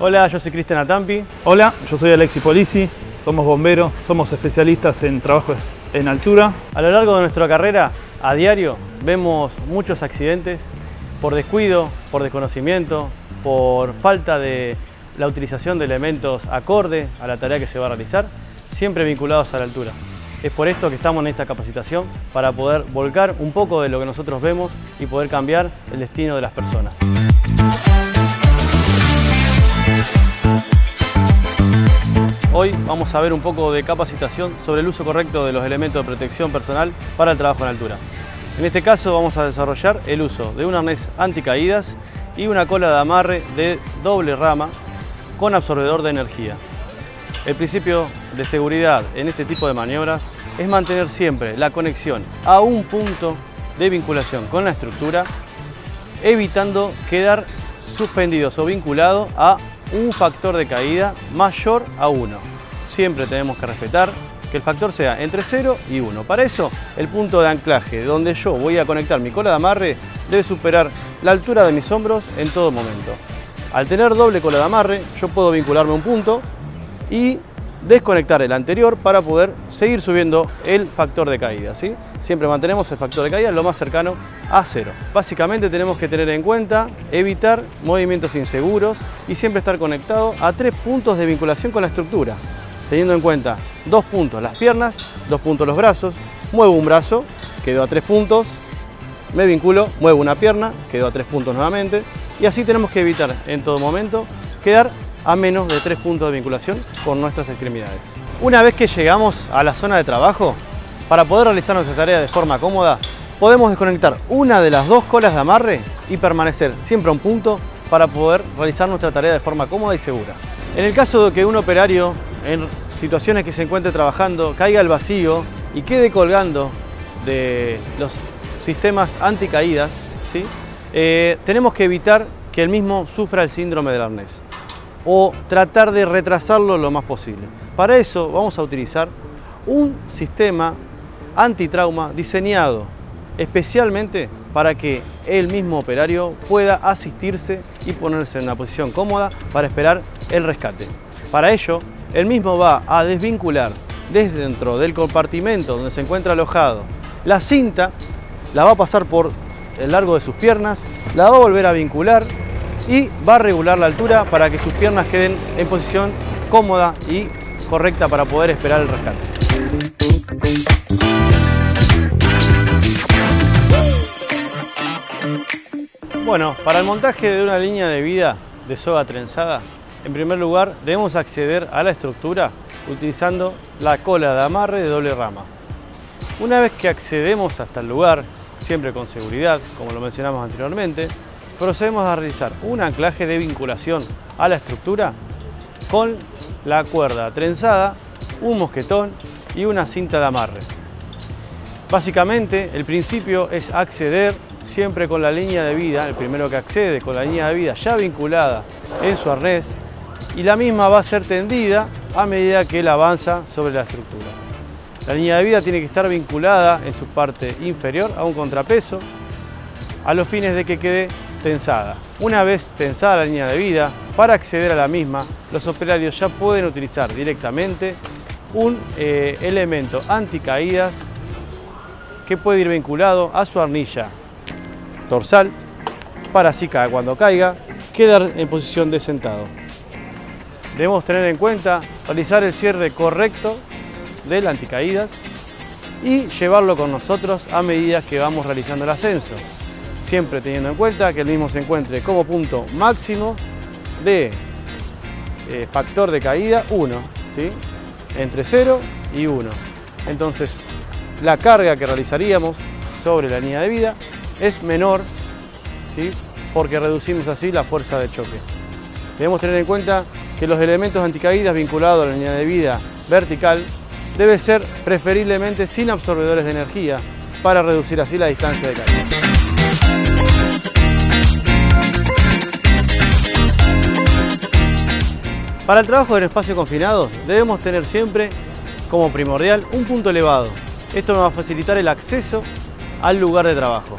Hola, yo soy Cristian Atampi. Hola, yo soy Alexis Polisi, somos bomberos, somos especialistas en trabajos en altura. A lo largo de nuestra carrera, a diario, vemos muchos accidentes por descuido, por desconocimiento, por falta de la utilización de elementos acorde a la tarea que se va a realizar, siempre vinculados a la altura. Es por esto que estamos en esta capacitación, para poder volcar un poco de lo que nosotros vemos y poder cambiar el destino de las personas. Hoy vamos a ver un poco de capacitación sobre el uso correcto de los elementos de protección personal para el trabajo en altura. En este caso vamos a desarrollar el uso de un arnés anticaídas y una cola de amarre de doble rama con absorbedor de energía. El principio de seguridad en este tipo de maniobras es mantener siempre la conexión a un punto de vinculación con la estructura, evitando quedar suspendidos o vinculados a un factor de caída mayor a 1. Siempre tenemos que respetar que el factor sea entre 0 y 1. Para eso, el punto de anclaje donde yo voy a conectar mi cola de amarre debe superar la altura de mis hombros en todo momento. Al tener doble cola de amarre, yo puedo vincularme a un punto y desconectar el anterior para poder seguir subiendo el factor de caída, ¿sí? Siempre mantenemos el factor de caída lo más cercano a 0. Básicamente tenemos que tener en cuenta evitar movimientos inseguros y siempre estar conectado a 3 puntos de vinculación con la estructura, teniendo en cuenta 2 puntos las piernas, 2 puntos los brazos. Muevo un brazo, quedo a 3 puntos, me vinculo, muevo una pierna, quedo a 3 puntos nuevamente, y así tenemos que evitar en todo momento quedar a menos de 3 puntos de vinculación con nuestras extremidades. Una vez que llegamos a la zona de trabajo, para poder realizar nuestra tarea de forma cómoda, podemos desconectar una de las 2 colas de amarre y permanecer siempre a un punto para poder realizar nuestra tarea de forma cómoda y segura. En el caso de que un operario, en situaciones que se encuentre trabajando, caiga al vacío y quede colgando de los sistemas anticaídas, ¿sí? Tenemos que evitar que el mismo sufra el síndrome del arnés, o tratar de retrasarlo lo más posible. Para eso vamos a utilizar un sistema antitrauma diseñado especialmente para que el mismo operario pueda asistirse y ponerse en una posición cómoda para esperar el rescate. Para ello, el mismo va a desvincular desde dentro del compartimento donde se encuentra alojado la cinta, la va a pasar por el largo de sus piernas, la va a volver a vincular y va a regular la altura para que sus piernas queden en posición cómoda y correcta para poder esperar el rescate. Bueno, para el montaje de una línea de vida de soga trenzada, en primer lugar debemos acceder a la estructura utilizando la cola de amarre de doble rama. Una vez que accedemos hasta el lugar, siempre con seguridad, como lo mencionamos anteriormente, procedemos a realizar un anclaje de vinculación a la estructura con la cuerda trenzada, un mosquetón y una cinta de amarre. Básicamente el principio es acceder siempre con la línea de vida, el primero que accede con la línea de vida ya vinculada en su arnés, y la misma va a ser tendida a medida que él avanza sobre la estructura. La línea de vida tiene que estar vinculada en su parte inferior a un contrapeso a los fines de que quede tensada. Una vez tensada la línea de vida, para acceder a la misma, los operarios ya pueden utilizar directamente un elemento anticaídas que puede ir vinculado a su arnilla dorsal para así cuando caiga quedar en posición de sentado. Debemos tener en cuenta realizar el cierre correcto del anticaídas y llevarlo con nosotros a medida que vamos realizando el ascenso, siempre teniendo en cuenta que el mismo se encuentre como punto máximo de factor de caída 1, ¿sí? Entre 0 y 1. Entonces, la carga que realizaríamos sobre la línea de vida es menor, ¿sí? Porque reducimos así la fuerza de choque. Debemos tener en cuenta que los elementos anticaídas vinculados a la línea de vida vertical debe ser preferiblemente sin absorbedores de energía para reducir así la distancia de caída. Para el trabajo en espacio confinado debemos tener siempre como primordial un punto elevado. Esto nos va a facilitar el acceso al lugar de trabajo.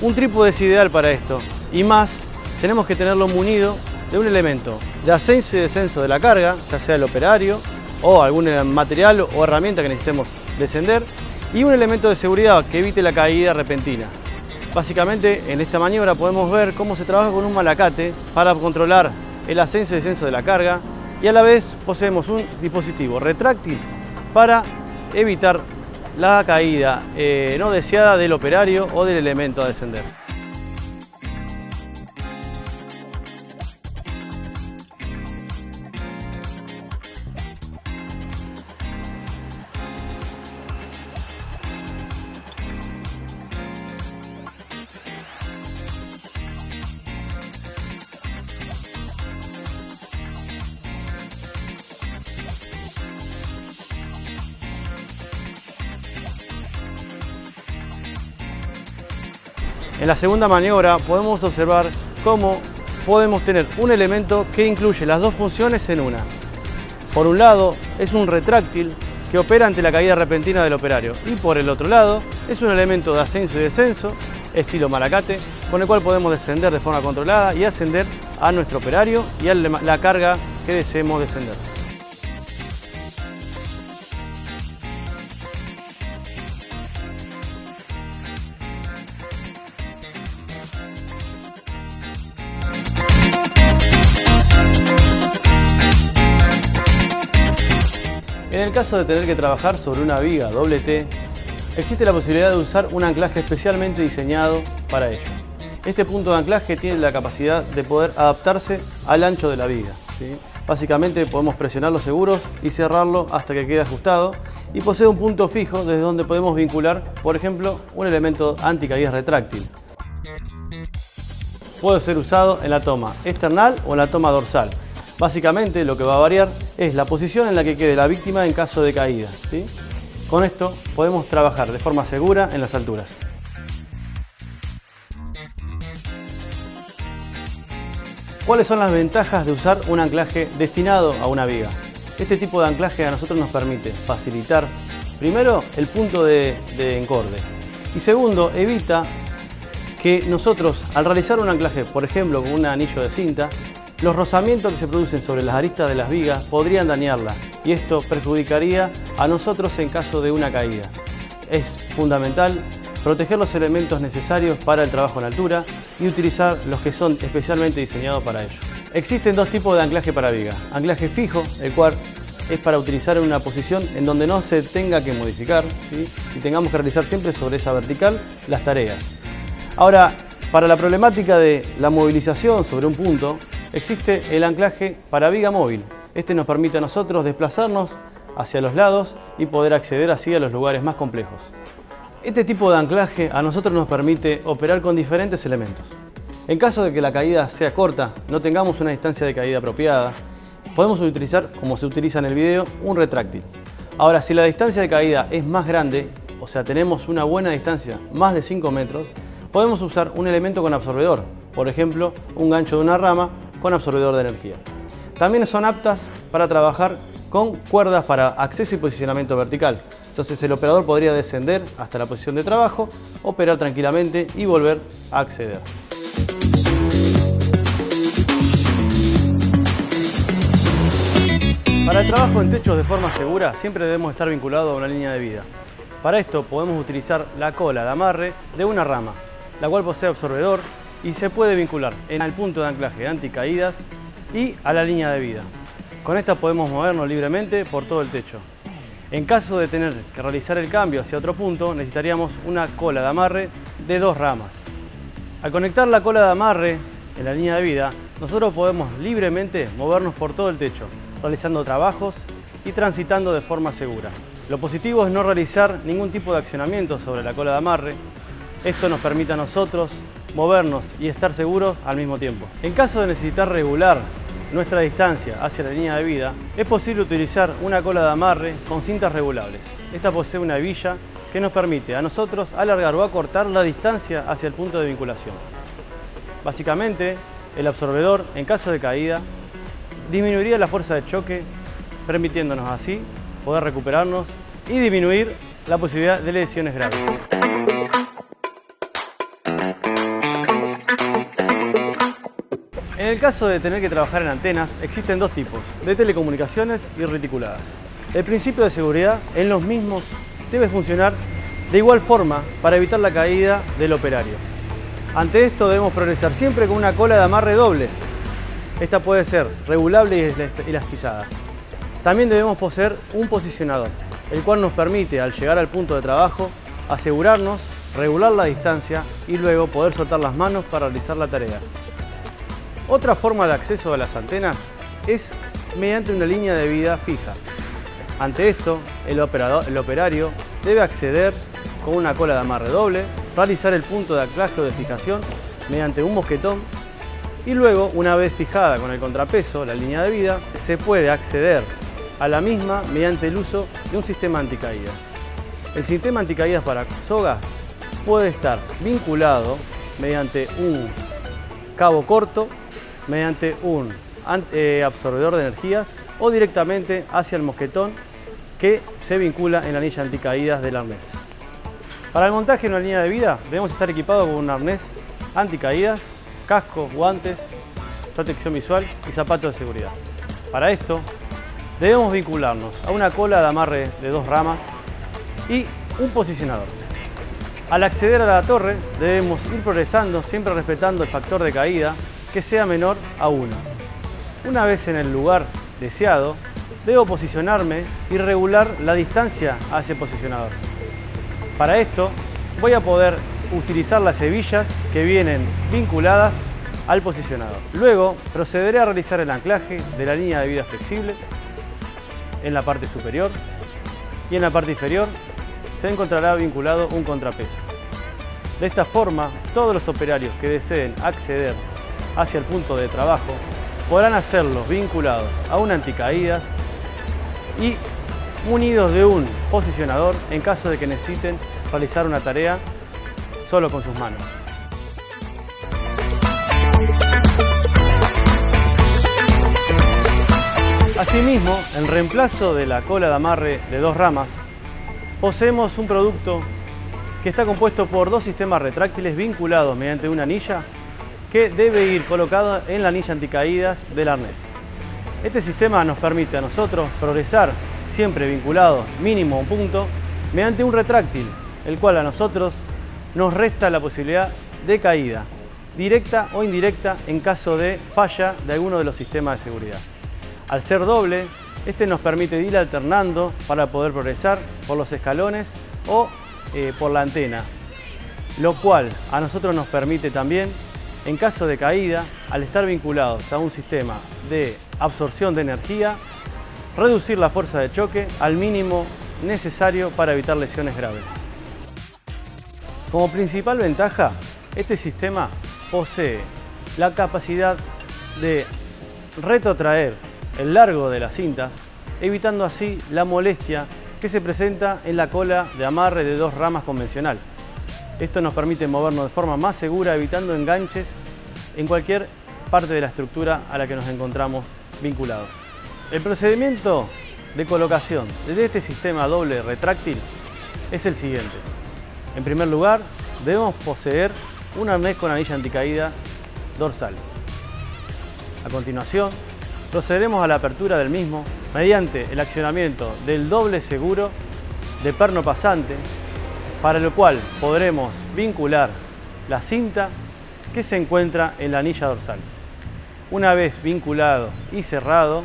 Un trípode es ideal para esto y más tenemos que tenerlo munido de un elemento de ascenso y descenso de la carga, ya sea el operario o algún material o herramienta que necesitemos descender, y un elemento de seguridad que evite la caída repentina. Básicamente, en esta maniobra podemos ver cómo se trabaja con un malacate para controlar el ascenso y descenso de la carga, y a la vez poseemos un dispositivo retráctil para evitar la caída no deseada del operario o del elemento a descender. En la segunda maniobra podemos observar cómo podemos tener un elemento que incluye las dos funciones en una. Por un lado es un retráctil que opera ante la caída repentina del operario, y por el otro lado es un elemento de ascenso y descenso estilo malacate, con el cual podemos descender de forma controlada y ascender a nuestro operario y a la carga que deseemos descender. En el caso de tener que trabajar sobre una viga doble T, existe la posibilidad de usar un anclaje especialmente diseñado para ello. Este punto de anclaje tiene la capacidad de poder adaptarse al ancho de la viga, ¿sí? Básicamente podemos presionar los seguros y cerrarlo hasta que quede ajustado, y posee un punto fijo desde donde podemos vincular, por ejemplo, un elemento anticaídas retráctil. Puede ser usado en la toma external o en la toma dorsal. Básicamente lo que va a variar es la posición en la que quede la víctima en caso de caída, ¿sí? Con esto podemos trabajar de forma segura en las alturas. ¿Cuáles son las ventajas de usar un anclaje destinado a una viga? Este tipo de anclaje a nosotros nos permite facilitar, primero, el punto de encorde, y segundo, evita que nosotros, al realizar un anclaje, por ejemplo con un anillo de cinta, los rozamientos que se producen sobre las aristas de las vigas podrían dañarla, y esto perjudicaría a nosotros en caso de una caída. Es fundamental proteger los elementos necesarios para el trabajo en altura y utilizar los que son especialmente diseñados para ello. Existen dos tipos de anclaje para viga. Anclaje fijo, el cual es para utilizar en una posición en donde no se tenga que modificar, ¿sí? Y tengamos que realizar siempre sobre esa vertical las tareas. Ahora, para la problemática de la movilización sobre un punto, existe el anclaje para viga móvil. Este nos permite a nosotros desplazarnos hacia los lados y poder acceder así a los lugares más complejos. Este tipo de anclaje a nosotros nos permite operar con diferentes elementos. En caso de que la caída sea corta, no tengamos una distancia de caída apropiada, podemos utilizar, como se utiliza en el video, un retráctil. Ahora, si la distancia de caída es más grande, o sea, tenemos una buena distancia, más de 5 metros, podemos usar un elemento con absorbedor, por ejemplo, un gancho de una rama con absorbedor de energía. También son aptas para trabajar con cuerdas para acceso y posicionamiento vertical. Entonces el operador podría descender hasta la posición de trabajo, operar tranquilamente y volver a acceder. Para el trabajo en techos de forma segura siempre debemos estar vinculados a una línea de vida. Para esto podemos utilizar la cola de amarre de una rama, la cual posee absorbedor y se puede vincular en el punto de anclaje anticaídas y a la línea de vida. Con esta podemos movernos libremente por todo el techo. En caso de tener que realizar el cambio hacia otro punto, necesitaríamos una cola de amarre de 2 ramas. Al conectar la cola de amarre en la línea de vida, nosotros podemos libremente movernos por todo el techo, realizando trabajos y transitando de forma segura. Lo positivo es no realizar ningún tipo de accionamiento sobre la cola de amarre. Esto nos permite a nosotros movernos y estar seguros al mismo tiempo. En caso de necesitar regular nuestra distancia hacia la línea de vida, es posible utilizar una cola de amarre con cintas regulables. Esta posee una hebilla que nos permite a nosotros alargar o acortar la distancia hacia el punto de vinculación. Básicamente, el absorbedor, en caso de caída, disminuiría la fuerza de choque, permitiéndonos así poder recuperarnos y disminuir la posibilidad de lesiones graves. En el caso de tener que trabajar en antenas, existen dos tipos, de telecomunicaciones y reticuladas. El principio de seguridad en los mismos debe funcionar de igual forma para evitar la caída del operario. Ante esto debemos progresar siempre con una cola de amarre doble. Esta puede ser regulable y elastizada. También debemos poseer un posicionador, el cual nos permite, al llegar al punto de trabajo, asegurarnos, regular la distancia y luego poder soltar las manos para realizar la tarea. Otra forma de acceso a las antenas es mediante una línea de vida fija. Ante esto, el operario debe acceder con una cola de amarre doble, realizar el punto de anclaje o de fijación mediante un mosquetón y luego, una vez fijada con el contrapeso, la línea de vida, se puede acceder a la misma mediante el uso de un sistema anticaídas. El sistema anticaídas para soga puede estar vinculado mediante un cabo corto, mediante un absorbedor de energías o directamente hacia el mosquetón que se vincula en la anilla anticaídas del arnés. Para el montaje de una línea de vida debemos estar equipados con un arnés anticaídas, casco, guantes, protección visual y zapatos de seguridad. Para esto debemos vincularnos a una cola de amarre de 2 ramas y un posicionador. Al acceder a la torre debemos ir progresando siempre respetando el factor de caída que sea menor a 1. Una vez en el lugar deseado, debo posicionarme y regular la distancia a ese posicionador. Para esto voy a poder utilizar las hebillas que vienen vinculadas al posicionador. Luego procederé a realizar el anclaje de la línea de vida flexible en la parte superior y en la parte inferior se encontrará vinculado un contrapeso. De esta forma, todos los operarios que deseen acceder hacia el punto de trabajo podrán hacerlo vinculados a un anticaídas y munidos de un posicionador en caso de que necesiten realizar una tarea solo con sus manos. Asimismo, en reemplazo de la cola de amarre de 2 ramas, poseemos un producto que está compuesto por 2 sistemas retráctiles vinculados mediante una anilla que debe ir colocado en la anilla anticaídas del arnés. Este sistema nos permite a nosotros progresar siempre vinculado mínimo a un punto mediante un retráctil, el cual a nosotros nos resta la posibilidad de caída, directa o indirecta en caso de falla de alguno de los sistemas de seguridad. Al ser doble, este nos permite ir alternando para poder progresar por los escalones o por la antena, lo cual a nosotros nos permite también, en caso de caída, al estar vinculados a un sistema de absorción de energía, reducir la fuerza de choque al mínimo necesario para evitar lesiones graves. Como principal ventaja, este sistema posee la capacidad de retrotraer el largo de las cintas, evitando así la molestia que se presenta en la cola de amarre de 2 ramas convencional. Esto nos permite movernos de forma más segura, evitando enganches en cualquier parte de la estructura a la que nos encontramos vinculados. El procedimiento de colocación de este sistema doble retráctil es el siguiente. En primer lugar, debemos poseer un arnés con anilla anticaída dorsal. A continuación, procederemos a la apertura del mismo mediante el accionamiento del doble seguro de perno pasante, para lo cual podremos vincular la cinta que se encuentra en la anilla dorsal. Una vez vinculado y cerrado,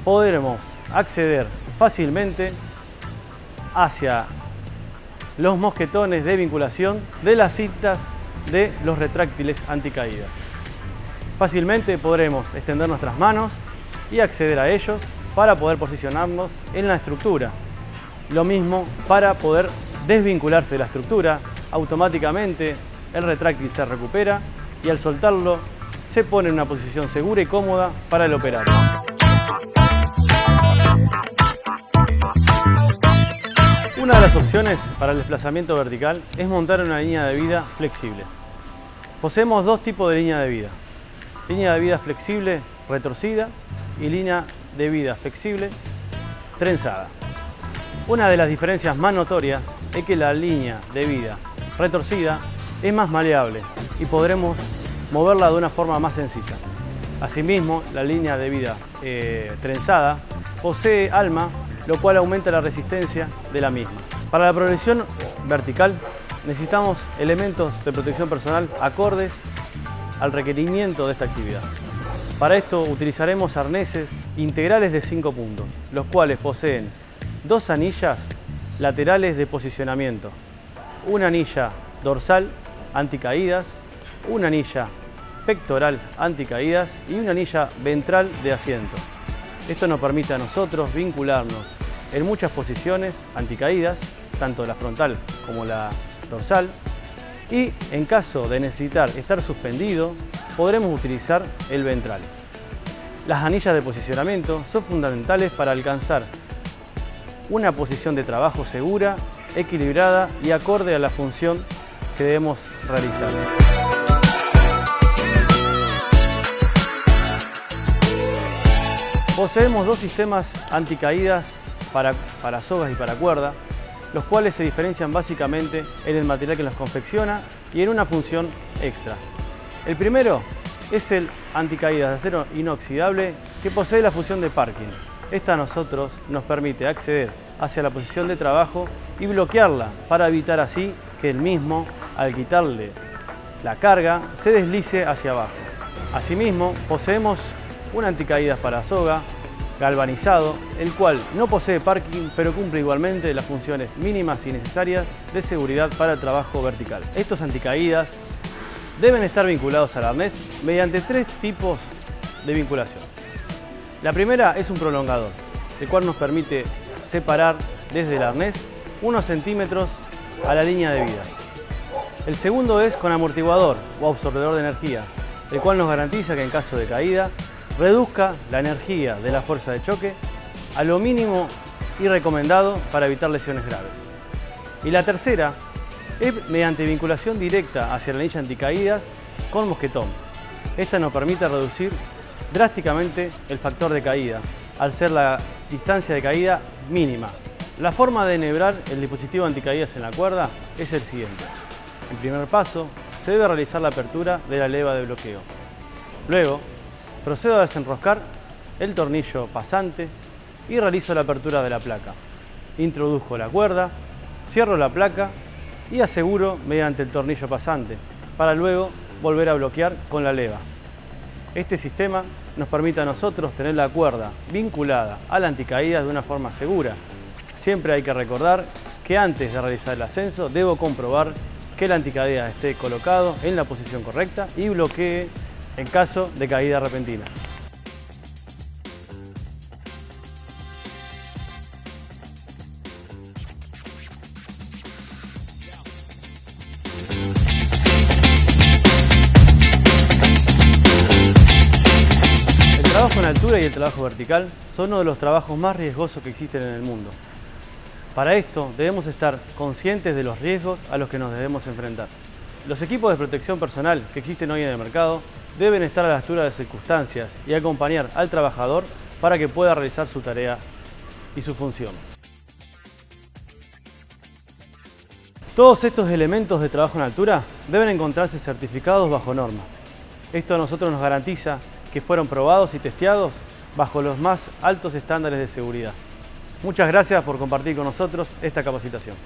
podremos acceder fácilmente hacia los mosquetones de vinculación de las cintas de los retráctiles anticaídas. Fácilmente podremos extender nuestras manos y acceder a ellos para poder posicionarnos en la estructura. Lo mismo para poder desvincularse de la estructura, automáticamente el retráctil se recupera y al soltarlo se pone en una posición segura y cómoda para el operario. Una de las opciones para el desplazamiento vertical es montar una línea de vida flexible. Poseemos 2 tipos de línea de vida. Línea de vida flexible retorcida y línea de vida flexible trenzada. Una de las diferencias más notorias es que la línea de vida retorcida es más maleable y podremos moverla de una forma más sencilla. Asimismo, la línea de vida trenzada posee alma, lo cual aumenta la resistencia de la misma. Para la progresión vertical necesitamos elementos de protección personal acordes al requerimiento de esta actividad. Para esto utilizaremos arneses integrales de 5 puntos, los cuales poseen 2 anillas laterales de posicionamiento, una anilla dorsal anticaídas, una anilla pectoral anticaídas y una anilla ventral de asiento. Esto nos permite a nosotros vincularnos en muchas posiciones anticaídas, tanto la frontal como la dorsal, y en caso de necesitar estar suspendido, podremos utilizar el ventral. Las anillas de posicionamiento son fundamentales para alcanzar una posición de trabajo segura, equilibrada y acorde a la función que debemos realizar. Poseemos 2 sistemas anticaídas para sogas y para cuerda, los cuales se diferencian básicamente en el material que los confecciona y en una función extra. El primero es el anticaídas de acero inoxidable que posee la función de parking. Esta a nosotros nos permite acceder hacia la posición de trabajo y bloquearla para evitar así que el mismo, al quitarle la carga, se deslice hacia abajo. Asimismo, poseemos un anticaídas para soga galvanizado, el cual no posee parking, pero cumple igualmente las funciones mínimas y necesarias de seguridad para el trabajo vertical. Estos anticaídas deben estar vinculados al arnés mediante 3 tipos de vinculación. La primera es un prolongador, el cual nos permite separar desde el arnés unos centímetros a la línea de vida. El segundo es con amortiguador o absorbedor de energía, el cual nos garantiza que en caso de caída reduzca la energía de la fuerza de choque a lo mínimo y recomendado para evitar lesiones graves. Y la tercera es mediante vinculación directa hacia la anilla anticaídas con mosquetón. Esta nos permite reducir drásticamente el factor de caída, al ser la distancia de caída mínima. La forma de enhebrar el dispositivo anticaídas en la cuerda es el siguiente. En primer paso, se debe realizar la apertura de la leva de bloqueo. Luego, procedo a desenroscar el tornillo pasante y realizo la apertura de la placa. Introduzco la cuerda, cierro la placa y aseguro mediante el tornillo pasante, para luego volver a bloquear con la leva. Este sistema nos permite a nosotros tener la cuerda vinculada al anticaídas de una forma segura. Siempre hay que recordar que antes de realizar el ascenso debo comprobar que el anticaídas esté colocado en la posición correcta y bloquee en caso de caída repentina. El trabajo en altura y el trabajo vertical son uno de los trabajos más riesgosos que existen en el mundo. Para esto debemos estar conscientes de los riesgos a los que nos debemos enfrentar. Los equipos de protección personal que existen hoy en el mercado deben estar a la altura de las circunstancias y acompañar al trabajador para que pueda realizar su tarea y su función. Todos estos elementos de trabajo en altura deben encontrarse certificados bajo norma. Esto a nosotros nos garantiza que fueron probados y testeados bajo los más altos estándares de seguridad. Muchas gracias por compartir con nosotros esta capacitación.